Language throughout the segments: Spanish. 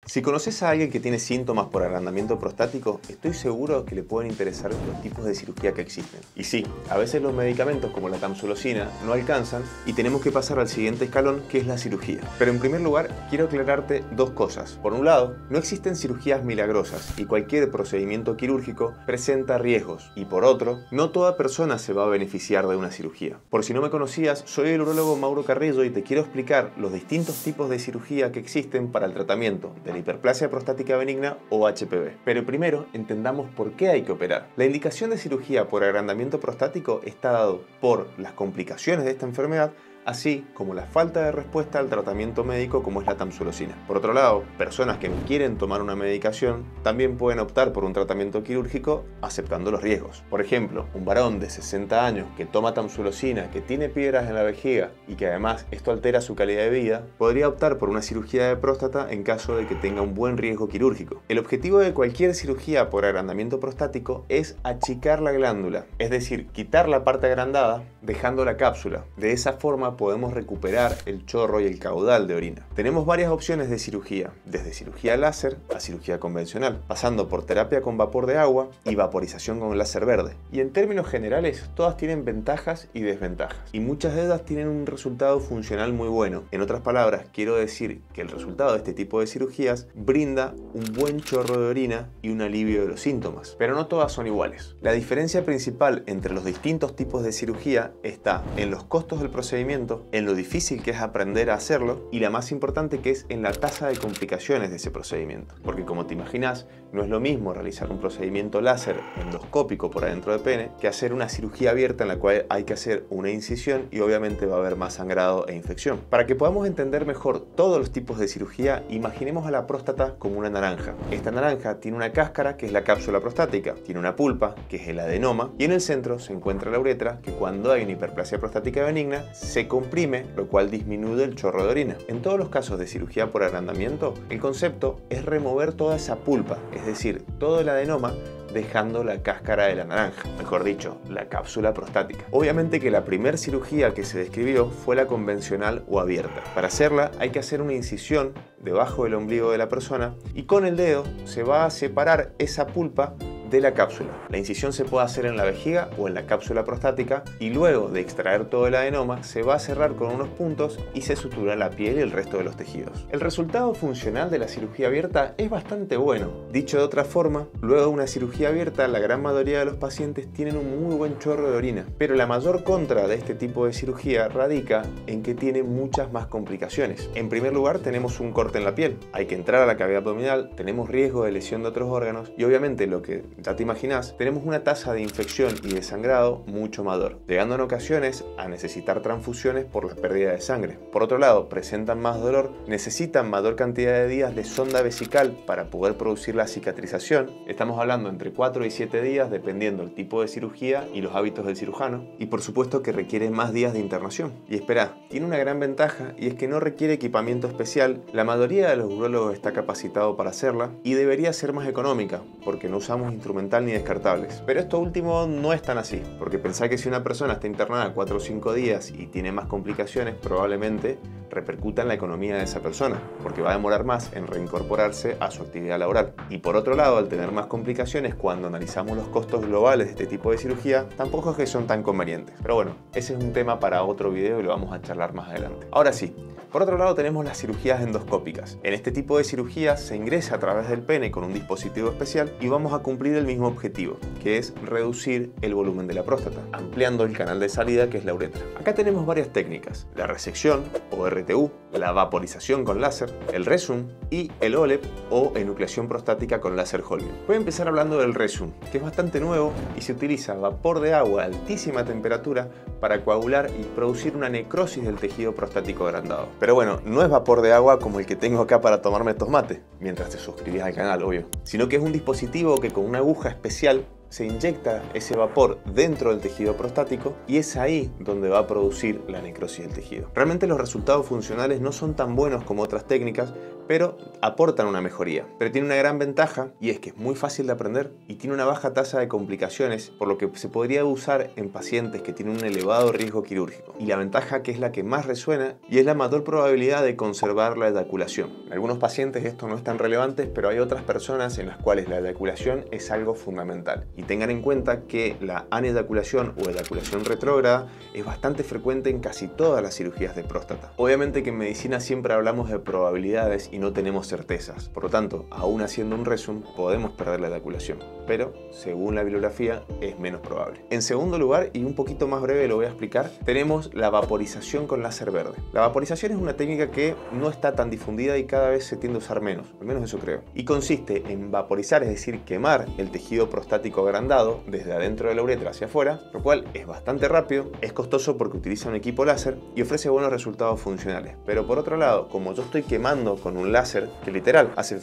Si conoces a alguien que tiene síntomas por agrandamiento prostático, estoy seguro que le pueden interesar los tipos de cirugía que existen. Y sí, a veces los medicamentos como la tamsulosina no alcanzan y tenemos que pasar al siguiente escalón, que es la cirugía. Pero en primer lugar, quiero aclararte dos cosas. Por un lado, no existen cirugías milagrosas y cualquier procedimiento quirúrgico presenta riesgos. Y por otro, no toda persona se va a beneficiar de una cirugía. Por si no me conocías, soy el urólogo Mauro Carrillo y te quiero explicar los distintos tipos de cirugía que existen para el tratamiento de la hiperplasia prostática benigna o HPB. Pero primero entendamos por qué hay que operar. La indicación de cirugía por agrandamiento prostático está dado por las complicaciones de esta enfermedad, así como la falta de respuesta al tratamiento médico como es la tamsulosina. Por otro lado, personas que no quieren tomar una medicación también pueden optar por un tratamiento quirúrgico aceptando los riesgos. Por ejemplo, un varón de 60 años que toma tamsulosina, que tiene piedras en la vejiga y que además esto altera su calidad de vida, podría optar por una cirugía de próstata en caso de que tenga un buen riesgo quirúrgico. El objetivo de cualquier cirugía por agrandamiento prostático es achicar la glándula, es decir, quitar la parte agrandada dejando la cápsula. De esa forma podemos recuperar el chorro y el caudal de orina. Tenemos varias opciones de cirugía, desde cirugía láser a cirugía convencional, pasando por terapia con vapor de agua y vaporización con láser verde. Y en términos generales, todas tienen ventajas y desventajas, y muchas de ellas tienen un resultado funcional muy bueno. En otras palabras, quiero decir que el resultado de este tipo de cirugías brinda un buen chorro de orina y un alivio de los síntomas. Pero no todas son iguales. La diferencia principal entre los distintos tipos de cirugía está en los costos del procedimiento, en lo difícil que es aprender a hacerlo y la más importante, que es en la tasa de complicaciones de ese procedimiento. Porque como te imaginas, no es lo mismo realizar un procedimiento láser endoscópico por adentro del pene que hacer una cirugía abierta en la cual hay que hacer una incisión y obviamente va a haber más sangrado e infección. Para que podamos entender mejor todos los tipos de cirugía, imaginemos a la próstata como una naranja. Esta naranja tiene una cáscara, que es la cápsula prostática, tiene una pulpa, que es el adenoma, y en el centro se encuentra la uretra, que cuando hay una hiperplasia prostática benigna se comprime, lo cual disminuye el chorro de orina. En todos los casos de cirugía por agrandamiento, el concepto es remover toda esa pulpa, es decir, todo el adenoma, dejando la cáscara de la naranja, mejor dicho, la cápsula prostática. Obviamente que la primera cirugía que se describió fue la convencional o abierta. Para hacerla hay que hacer una incisión debajo del ombligo de la persona y con el dedo se va a separar esa pulpa de la cápsula. La incisión se puede hacer en la vejiga o en la cápsula prostática y luego de extraer todo el adenoma se va a cerrar con unos puntos y se sutura la piel y el resto de los tejidos. El resultado funcional de la cirugía abierta es bastante bueno. Dicho de otra forma, luego de una cirugía abierta la gran mayoría de los pacientes tienen un muy buen chorro de orina, pero la mayor contra de este tipo de cirugía radica en que tiene muchas más complicaciones. En primer lugar, tenemos un corte en la piel, hay que entrar a la cavidad abdominal, tenemos riesgo de lesión de otros órganos y obviamente lo que ya te imaginas, tenemos una tasa de infección y de sangrado mucho mayor, llegando en ocasiones a necesitar transfusiones por la pérdida de sangre. Por otro lado, presentan más dolor, necesitan mayor cantidad de días de sonda vesical para poder producir la cicatrización. Estamos hablando entre 4 y 7 días dependiendo del tipo de cirugía y los hábitos del cirujano. Y por supuesto que requiere más días de internación. Y espera, tiene una gran ventaja y es que no requiere equipamiento especial. La mayoría de los urólogos está capacitado para hacerla y debería ser más económica porque no usamos instrumental ni descartables. Pero esto último no es tan así, porque pensá que si una persona está internada 4 o 5 días y tiene más complicaciones, probablemente repercuta en la economía de esa persona, porque va a demorar más en reincorporarse a su actividad laboral. Y por otro lado, al tener más complicaciones, cuando analizamos los costos globales de este tipo de cirugía, tampoco es que son tan convenientes. Pero bueno, ese es un tema para otro video y lo vamos a charlar más adelante. Ahora sí, por otro lado tenemos las cirugías endoscópicas. En este tipo de cirugías se ingresa a través del pene con un dispositivo especial y vamos a cumplir el mismo objetivo, que es reducir el volumen de la próstata, ampliando el canal de salida que es la uretra. Acá tenemos varias técnicas: la resección o RTU, la vaporización con láser, el resum y el OLEP o enucleación prostática con láser Holmium. Voy a empezar hablando del resum, que es bastante nuevo y se utiliza vapor de agua a altísima temperatura para coagular y producir una necrosis del tejido prostático agrandado. Pero bueno, no es vapor de agua como el que tengo acá para tomarme estos mates, mientras te suscribís al canal, obvio, sino que es un dispositivo que con una aguja especial se inyecta ese vapor dentro del tejido prostático y es ahí donde va a producir la necrosis del tejido. Realmente los resultados funcionales no son tan buenos como otras técnicas, pero aportan una mejoría. Pero tiene una gran ventaja y es que es muy fácil de aprender y tiene una baja tasa de complicaciones, por lo que se podría usar en pacientes que tienen un elevado riesgo quirúrgico. Y la ventaja que es la que más resuena y es la mayor probabilidad de conservar la eyaculación. En algunos pacientes esto no es tan relevante, pero hay otras personas en las cuales la eyaculación es algo fundamental. Y tengan en cuenta que la aneyaculación o eyaculación retrógrada es bastante frecuente en casi todas las cirugías de próstata. Obviamente que en medicina siempre hablamos de probabilidades y no tenemos certezas. Por lo tanto, aún haciendo un resum, podemos perder la eyaculación, pero según la bibliografía es menos probable. En segundo lugar, y un poquito más breve lo voy a explicar, tenemos la vaporización con láser verde. La vaporización es una técnica que no está tan difundida y cada vez se tiende a usar menos, al menos eso creo. Y consiste en vaporizar, es decir, quemar el tejido prostático agrandado desde adentro de la uretra hacia afuera, lo cual es bastante rápido, es costoso porque utiliza un equipo láser y ofrece buenos resultados funcionales. Pero por otro lado, como yo estoy quemando con un láser que literal hace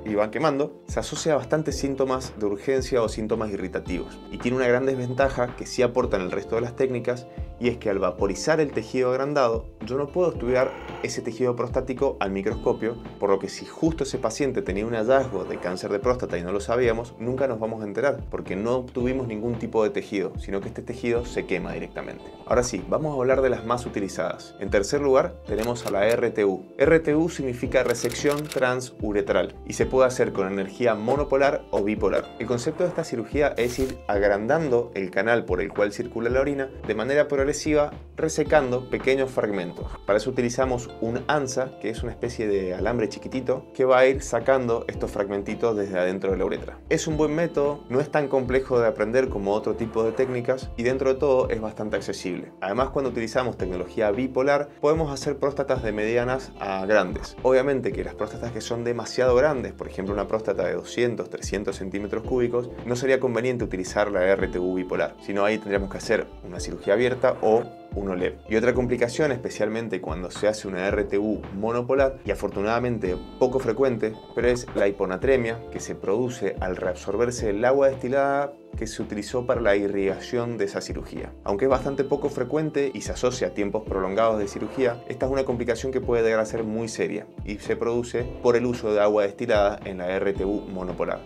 y van quemando, se asocia a bastantes síntomas de urgencia o síntomas irritativos. Y tiene una gran desventaja que sí aportan el resto de las técnicas, y es que al vaporizar el tejido agrandado, yo no puedo estudiar ese tejido prostático al microscopio, por lo que si justo ese paciente tenía un hallazgo de cáncer de próstata y no lo sabíamos, nunca nos vamos a enterar, porque no obtuvimos ningún tipo de tejido, sino que este tejido se quema directamente. Ahora sí, vamos a hablar de las más utilizadas. En tercer lugar, tenemos a la RTU. RTU significa resección transuretral y se puede hacer con energía monopolar o bipolar. El concepto de esta cirugía es ir agrandando el canal por el cual circula la orina de manera progresiva, resecando pequeños fragmentos. Para eso utilizamos un ANSA, que es una especie de alambre chiquitito que va a ir sacando estos fragmentitos desde adentro de la uretra. Es un buen método, no es tan complejo de aprender como otro tipo de técnicas y dentro de todo es bastante accesible. Además, cuando utilizamos tecnología bipolar, podemos hacer próstatas de medianas a grandes. Obviamente que las próstatas que son demasiado grandes, por ejemplo una próstata de 200, 300 centímetros cúbicos, no sería conveniente utilizar la RTU bipolar, sino ahí tendríamos que hacer una cirugía abierta o un OLEP. Y otra complicación, especialmente cuando se hace una RTU monopolar, y afortunadamente poco frecuente, pero es la hiponatremia, que se produce al reabsorberse el agua destilada que se utilizó para la irrigación de esa cirugía. Aunque es bastante poco frecuente y se asocia a tiempos prolongados de cirugía, esta es una complicación que puede llegar a ser muy seria y se produce por el uso de agua destilada en la RTU monopolar.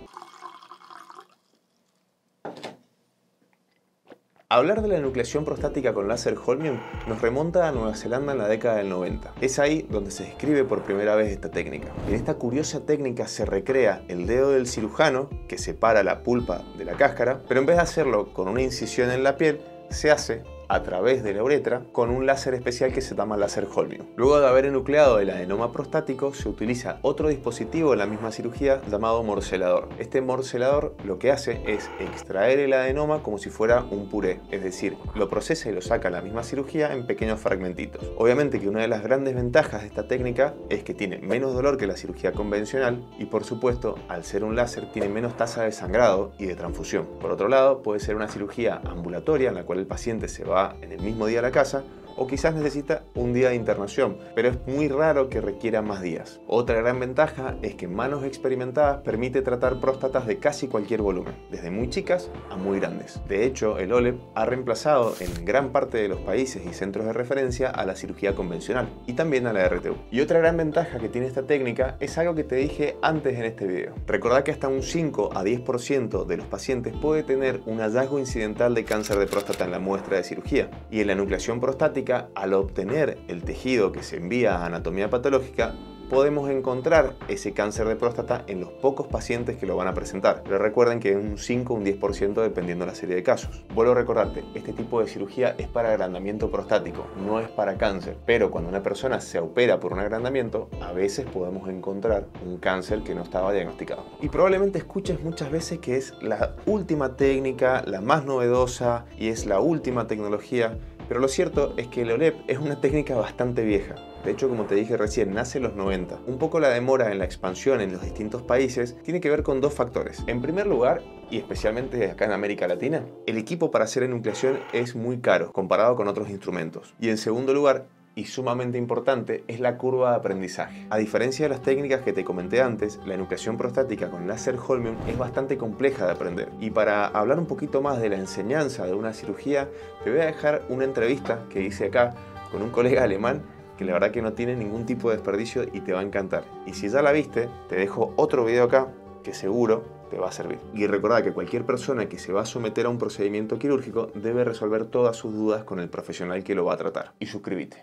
Hablar de la enucleación prostática con láser Holmium nos remonta a Nueva Zelanda en la década del 90. Es ahí donde se describe por primera vez esta técnica. En esta curiosa técnica se recrea el dedo del cirujano que separa la pulpa de la cáscara, pero en vez de hacerlo con una incisión en la piel, se hace a través de la uretra con un láser especial que se llama láser Holmium. Luego de haber enucleado el adenoma prostático, se utiliza otro dispositivo en la misma cirugía llamado morcelador. Este morcelador lo que hace es extraer el adenoma como si fuera un puré, es decir, lo procesa y lo saca en la misma cirugía en pequeños fragmentitos. Obviamente que una de las grandes ventajas de esta técnica es que tiene menos dolor que la cirugía convencional y, por supuesto, al ser un láser tiene menos tasa de sangrado y de transfusión. Por otro lado, puede ser una cirugía ambulatoria en la cual el paciente se va en el mismo día a la casa, o quizás necesita un día de internación, pero es muy raro que requiera más días. Otra gran ventaja es que en manos experimentadas permite tratar próstatas de casi cualquier volumen, desde muy chicas a muy grandes. De hecho, el OLEP ha reemplazado en gran parte de los países y centros de referencia a la cirugía convencional y también a la RTU. Y otra gran ventaja que tiene esta técnica es algo que te dije antes en este video. Recordá que hasta un 5 a 10% de los pacientes puede tener un hallazgo incidental de cáncer de próstata en la muestra de cirugía, y en la enucleación prostática, al obtener el tejido que se envía a anatomía patológica, podemos encontrar ese cáncer de próstata en los pocos pacientes que lo van a presentar. Pero recuerden que es un 5 o un 10% dependiendo de la serie de casos. Vuelvo a recordarte, este tipo de cirugía es para agrandamiento prostático, no es para cáncer. Pero cuando una persona se opera por un agrandamiento, a veces podemos encontrar un cáncer que no estaba diagnosticado. Y probablemente escuches muchas veces que es la última técnica, la más novedosa y es la última tecnología. Pero lo cierto es que el OLEP es una técnica bastante vieja. De hecho, como te dije recién, nace en los 90. Un poco la demora en la expansión en los distintos países tiene que ver con dos factores. En primer lugar, y especialmente acá en América Latina, el equipo para hacer enucleación es muy caro comparado con otros instrumentos. Y en segundo lugar, y sumamente importante, es la curva de aprendizaje. A diferencia de las técnicas que te comenté antes, la enucleación prostática con láser Holmium es bastante compleja de aprender. Y para hablar un poquito más de la enseñanza de una cirugía, te voy a dejar una entrevista que hice acá con un colega alemán que la verdad que no tiene ningún tipo de desperdicio y te va a encantar. Y si ya la viste, te dejo otro video acá que seguro te va a servir. Y recordá que cualquier persona que se va a someter a un procedimiento quirúrgico debe resolver todas sus dudas con el profesional que lo va a tratar. Y suscríbete.